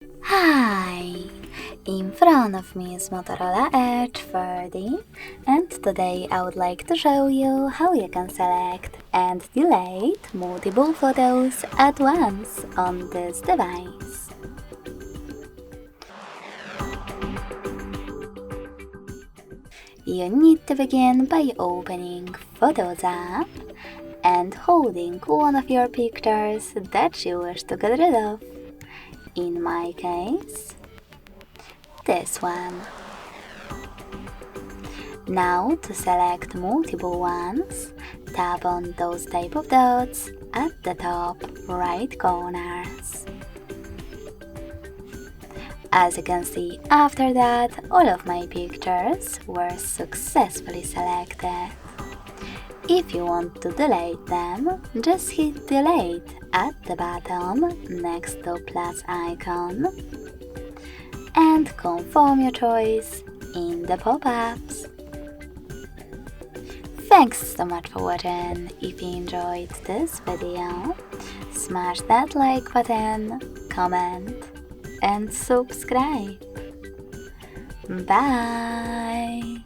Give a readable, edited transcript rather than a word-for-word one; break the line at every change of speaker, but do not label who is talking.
Hi! In front of me is Motorola Edge 30, and today I would like to show you how you can select and delete multiple photos at once on this device. You need to begin by opening Photos app and holding one of your pictures that you wish to get rid of. In my case, this one. Now to select multiple ones, tap on those type of dots at the top right corners. As you can see, after that, all of my pictures were successfully selected. If you want to delete them, just hit delete at the bottom next to plus icon and confirm your choice in the pop-ups. Thanks so much for watching. If you enjoyed this video, smash that like button, comment and subscribe. Bye!